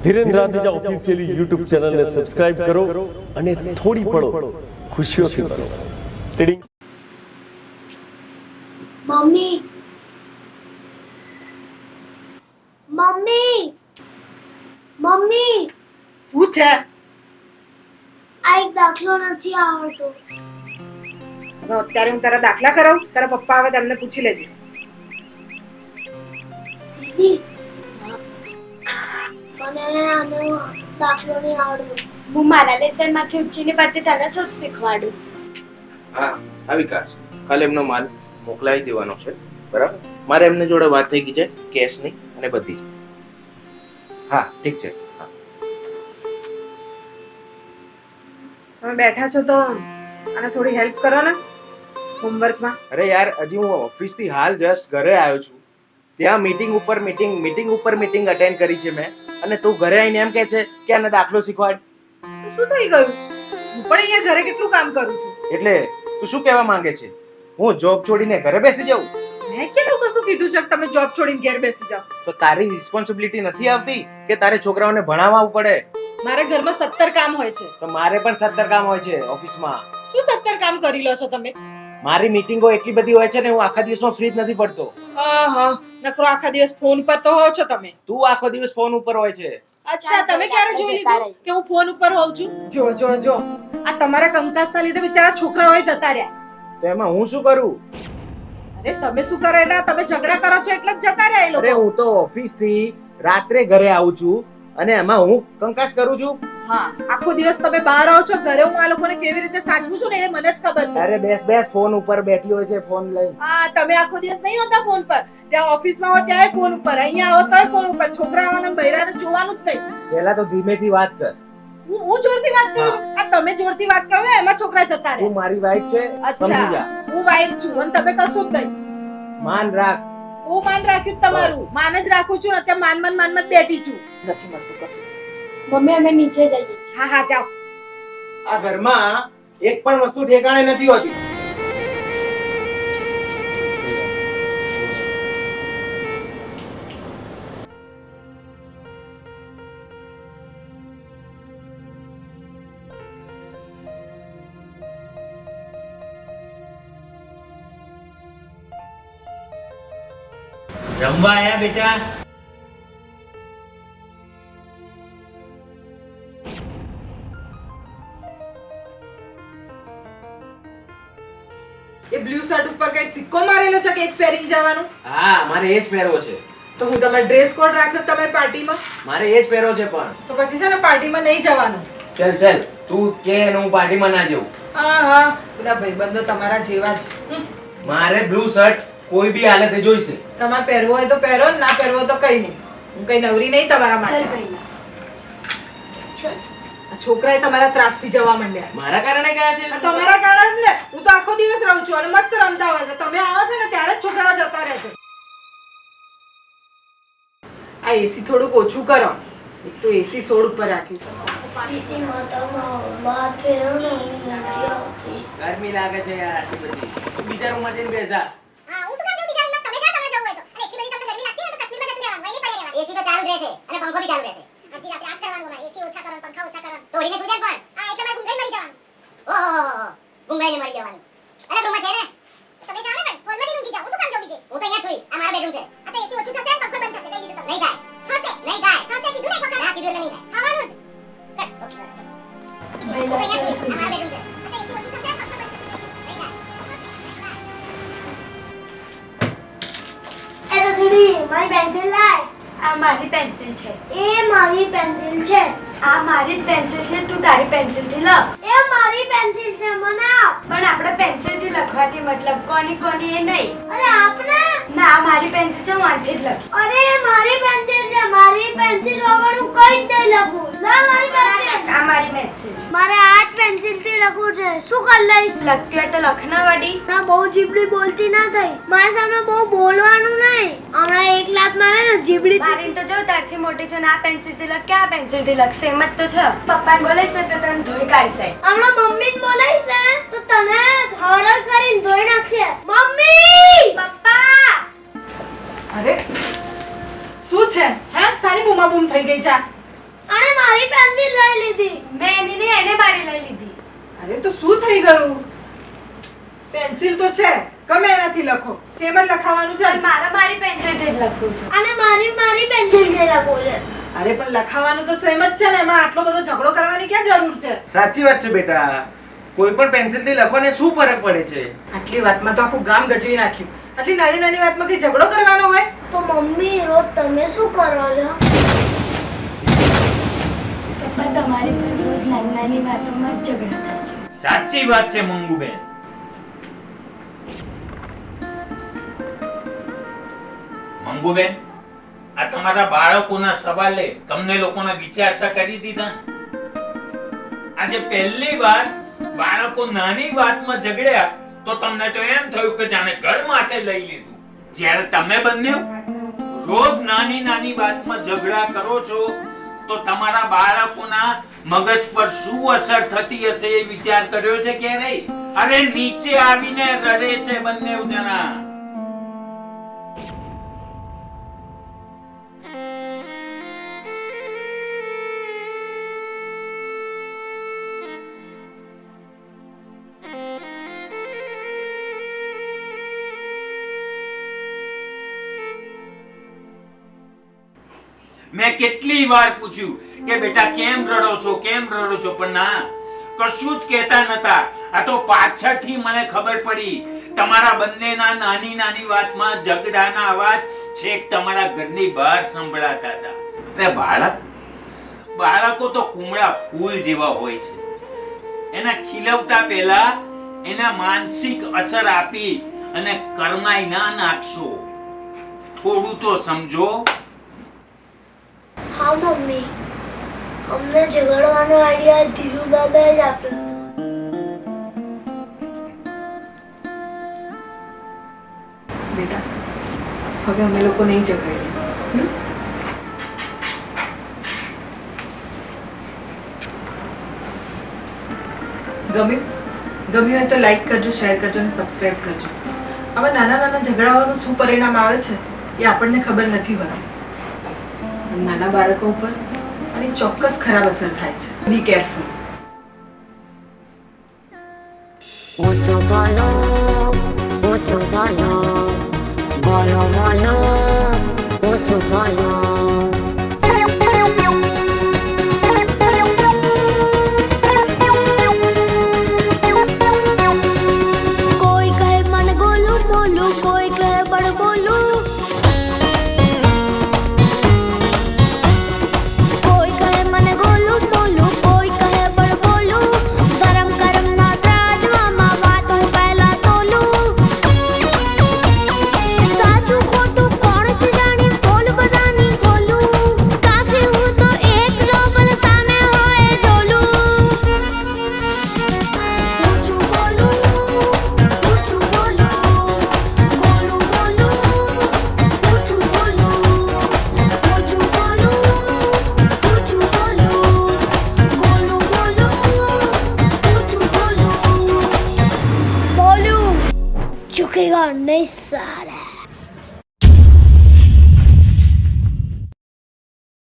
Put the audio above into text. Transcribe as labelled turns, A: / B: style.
A: Dhiren રાધેજા officially YouTube ચેનલને subscribe કરો અને થોડી પળો ખુશીઓથી ભરો. રીડિંગ.
B: મમ્મી મમ્મી મમ્મી
C: શું છે?
B: આ એક દાખલો નથી આવડતો.
C: હવે અત્યારે હું તારા દાખલા કરાવું? તારા પપ્પા આવે તેમને પૂછી લેજે.
B: દીદી મને આનો દાખલો નહીં આવડતો. હું મારા લેસન માંથી ઉચ્ચીની પરથી તને શું શીખવાડું?
D: હા આ વિકાસ કાલે એમનો માલ મોકલાવી દેવાનો છે, બરાબર? મારે એમને જોડે વાત થઈ ગઈ છે કેશની અને બધી જ. હા ઠીક છે. હા
C: તમે બેઠા છો તો આને થોડી હેલ્પ કરો ને હોમવર્કમાં.
D: અરે યાર હજી હું ઓફિસથી હાલ જસ્ટ ઘરે આવ્યો છું. ત્યાં મીટિંગ ઉપર મીટિંગ અટેન્ડ કરી છે મેં, અને તું ઘરે આવીને એમ કહે છે કે આને દાખલો શીખવાડ.
C: તો શું થઈ ગયું? હું પણ અહીંયા ઘરે કેટલું કામ કરું છું.
D: એટલે તું શું કહેવા માંગે છે? હું જોબ છોડીને ઘરે બેસી જાઉં?
C: મેં કેવું કશું કીધું છે કે તમે જોબ છોડીને ઘેર બેસી જાઓ?
D: તો તારી રિસ્પોન્સિબિલિટી નથી આવતી કે તારે છોકરાઓને ભણાવવા પડે?
C: મારે ઘરમાં 17 કામ હોય છે.
D: તો મારે પણ 17 કામ હોય છે ઓફિસમાં.
C: શું 17 કામ કરી લો છો તમે?
D: મારી મીટિંગો એટલી બધી હોય છે ને, હું આખા દિવસમાં ફ્રી જ નથી પડતો.
C: હા નકરો આખા દિવસ ફોન પર તો હો છો તમે.
D: તું આખો દિવસ ફોન ઉપર હોય છે.
C: અચ્છા તમે ક્યારે જોઈ લીધું કે હું ફોન ઉપર હોઉં છું? જો આ તમારા કંકાસના લીધે બિચારા છોકરાઓએ જતા રહ્યા.
D: તો એમાં હું શું કરું?
C: અરે તમે શું કરો એટલે તમે ઝઘડા કરો છો એટલે જ જતા રહ્યા એ
D: અરે
C: લોકો.
D: હું તો ઓફિસ થી રાત્રે ઘરે આવું છું અને એમાં હું કંકાસ કરું છું.
C: હા આખો દિવસ તમે બહાર રહો છો, ઘરે હું આ લોકોને કેવી રીતે સાચવું છું ને એ મને જ ખબર છે.
D: અરે બેસ ફોન ઉપર બેઠી હોય છે ફોન લઈને.
C: હા તમે આખો દિવસ નહીં હોતા ફોન પર. ત્યાં ઓફિસમાં હો ત્યાં ફોન ઉપર, અહીંયા આવો તોય ફોન ઉપર. છોકરાઓને બૈરાને જોવાનું જ નહીં.
D: પહેલા તો ધીમેથી વાત કર.
C: હું જોરથી વાત કરું છું? આ તમે જોરથી વાત કરો ને એમાં છોકરા જતા
D: તું
C: રહે.
D: મારી વાઈફ છે, સમજી જા.
C: હું વાઈફ છું અને તમે કશું જ નહીં.
D: માન રાખ.
C: હું માન રાખ્યું જ તમારું. માન જ રાખું છું. અત્યારે માનમાં જ બેઠી છું. નથી મળતું કશું.
B: મમ્મી અમે નીચે જઈએ છીએ.
C: હા જાઓ.
D: આ ઘરમાં એક પણ વસ્તુ ઠેકાણે નથી હોતી.
E: જમવા આયા બેટા?
C: એ બ્લુ શર્ટ ઉપર કઈ સિક્કો મારેલો છે કે એક પહેરીને જવાનું?
D: હા મારે એ જ પહેરવો છે.
C: તો હું તમારો ડ્રેસ કોડ રાખ્યો તમારી પાર્ટીમાં?
D: મારે એ જ પહેરવો છે પણ.
C: તો પછી છે ને પાર્ટીમાં નહીં જવાનું.
D: ચલ તું કે હું પાર્ટીમાં ના જઉં.
C: હા બધા ભાઈબંધો તમારા જેવા જ.
D: મારે બ્લુ શર્ટ કોઈ બી હાલતે જોઈશે.
C: તમારે પહેરવો હોય તો પહેરો, ના પહેરવો હોય તો કઈ નહીં. હું કઈ નવરી નહીં તમારા
B: ચાલ
C: માટે.
B: ભાઈ.
C: આ છોકરાએ તમારા ત્રાસથી જવા માંડ્યા.
D: મારા કારણે ગયા છે?
C: આ તમારા કારણે જ ને. હું તો આખો દિવસ રહું છું અને મસ્ત રમતા હોય છે. તમે આવો છો ને ત્યારે જ છોકરાઓ જતા રહે છે. આ એસી થોડુંક ઓછું કરો. એક તો એસી 16 ઉપર રાખ્યું છે.
B: દીદી માતામાં વાત ફેરો ને હું નથી આવતી.
D: ગરમી લાગે છે યાર આટલી બધી. તું બીજા રૂમમાં જઈને બેસા.
F: હું શું કામ જવું બીજા રૂમમાં? તમે જાઓ, તમે જવું હોય તો. અને એટલી બધી તમને ગરમી લાગતી હોય તો કાશ્મીરમાં જતું રહેવાનું, અહીં નહીં પડે રહેવાનું. એસી તો ચાલુ જ રહેશે અને પંખો બી ચાલુ રહેશે. અડધી રાત્રે આજ કરવાનું અમારે. એસી ઓછા કરો, પંખા ઓછા કરો. તોડીને સુઈ જાય પણ. હા એટલે મારે ગુંગળાઈ મરી જવાનું. ઓહો ગુંગળાઈને મરી જવાનું. અરે રૂમમાં છે ને? તમે જાઓ ને પણ હોલમાં જઈને ઊંઘી જાઓ. હું શું કામ જવું બીજે? હું તો અહીંયા સુઈશ. આ મારો બેડરૂમ છે. આ તો એસી ઓછું થશે અને પંખો બંધ થશે. કહી દીધું તમને. નહીં થાય. થશે. નહીં થાય. થશે કીધું ને એક વખત. ના કીધું એટલે નહીં થાય. થવાનું જ. હું તો અહીંયા સુઈશ. આ મારો બેડરૂમ છે. આ તો એસી ઓછું થશે અને પંખો બંધ થશે. નહીં થાય.
B: એ તો દીદી મારી પેન્સિલ લાય.
G: આ મારી પેન્સિલ છે.
B: એ મારી પેન્સિલ છે.
G: આ મારી જ પેન્સિલ છે. તું તારી પેન્સિલ થી લખ.
B: એ મારી પેન્સિલ છે. મને આપ.
G: પણ આપણે પેન્સિલ થી લખવાથી મતલબ કોની કોની એ નહીં.
B: અરે આપને.
G: ના આ મારી પેન્સિલ છે. હું આથી જ લખી.
B: અરે મારી પેન્સિલ છે. મારી પેન્સિલ વગર હું કઈ જ નહીં લખું. લા મારી પેન્સિલ.
G: આ મારી પેન્સિલ છે.
B: મારે આ જ પેન્સિલ થી લખવું છે. શું કરી લઈશ?
G: લખતી હોય તો લખના વડી.
B: ના બહુ જીબડી બોલતી ના થઈ. મારી સામે બહુ બોલવાનું નહીં. હમણાં એક લાત મારે ને જીબડી
G: મારીને તો જો તારથી મોટી છે ને આ પેન્સિલ થી લખ કે આ પેન્સિલ થી લખ. સેમ જ તો છે. પપ્પાને બોલાવીશ ને તો તને ધોઈ કાઢશે.
B: હમણાં મમ્મીને બોલાવીશ ને તો તને હરક કરીને ધોઈ નાખશે. મમ્મી!
G: પપ્પા!
C: અરે શું છે? હે સાની બૂમાબૂમ થઈ ગઈ છે? છે, ગમે એનાથી લખો, સેમ જ લખાવાનું છે.
G: પણ મારા મારી પેન્સિલથી જ લખું છું.
B: અને મારી પેન્સિલ થી લખો છે.
C: અરે પણ લખાવાનું તો સેમ જ છે ને, એમાં આટલો બધો ઝઘડો કરવાની ક્યાં જરૂર છે?
D: સાચી વાત છે બેટા, કોઈ પણ પેન્સિલથી લખવાને શું ફરક પડે છે?
C: આટલી વાતમાં તો આખું ગામ ગજવી નાખ્યું. આટલી નાની નાની વાતમાં કઈ ઝઘડો કરવાનો હોય?
B: તો મમ્મી રોજ તમે શું કરો છો?
G: પપ્પા તમારી પણ રોજ નાની નાની વાતોમાં જ ઝઘડા થાય છે.
E: સાચી વાત છે મંગુબેન. મંગુબેન, આ તમારા બાળકોના સવાલે તમને લોકોને વિચારતા કરી દીધા ને? આજે પહેલી વાર બાળકો નાની વાતમાં ઝઘડ્યા તો તમને તો એમ થયું કે જાણે ઘર માથે લઈ લીધું. જ્યારે તમે બંને રોજ નાની નાની વાતમાં ઝઘડા કરો છો તો તમારા બાળકોના મગજ પર શું અસર થતી હશે એ વિચાર કર્યો છે ક્યારેય? અરે નીચે આવીને રડે છે બંને જણા. મેં કેટલી વાર પૂછ્યું કે બેટા કેમ રડો છો, પણ ના, કશું જ કહેતા નતા. આ તો પાછળથી મને ખબર પડી તમારા બંનેના નાની નાની વાતમાં ઝઘડાના અવાજ છેક તમારા ઘરની બહાર સંભળાતા હતા. અરે બાળકો તો કુમળા ફૂલ જેવા હોય છે. એના ખીલવતા પહેલા એના માનસિક અસર આપી અને કરમાઈ ના નાખશો. થોડું તો સમજો.
B: હા મમ્મી, અમને ઝઘડવાનો આઈડિયા ધીરુ બાબાએ જ આપ્યો હતો.
C: બેટા, હવે અમે લોકો નહીં ઝઘડીએ. ગમ્યું હોય તો લાઈક કરજો, શેર કરજો અને સબસ્ક્રાઇબ કરજો. આવા નાના નાના ઝઘડાઓનું શું પરિણામ આવે છે એ આપણને ખબર નથી હોતી. નાના બાળકો ઉપર આની ચોક્કસ ખરાબ અસર થાય છે. Be careful.
F: ઓછો બોલો, ઓછો બોલો, બોલો બોલો, ઓછો બોલો.
B: કોઈ કહે મન ગોલું મોલું, કોઈ કહે બળ બોલું, કોઈ કહે મન ગોલું મોલું, કોઈ કહે બળ બોલું. ગરમ ગરમ ના ત્રાજવામાં વાતો પહેલા તોલું. સાચું ખોટું કોણ છે જાણે, બોલ બધાની ખોલું. કાફી હું તો એકલો બલ સામે હોય જોલું. ઊંચું બોલું, ઊંચું બોલું, ગોલું બોલું, ઊંચું બોલું, ઊંચું બોલું, ઊંચું બોલું, ગોલું બોલું, ઊંચું બોલું. બોલું ચૂકેગા નહીં સાલા.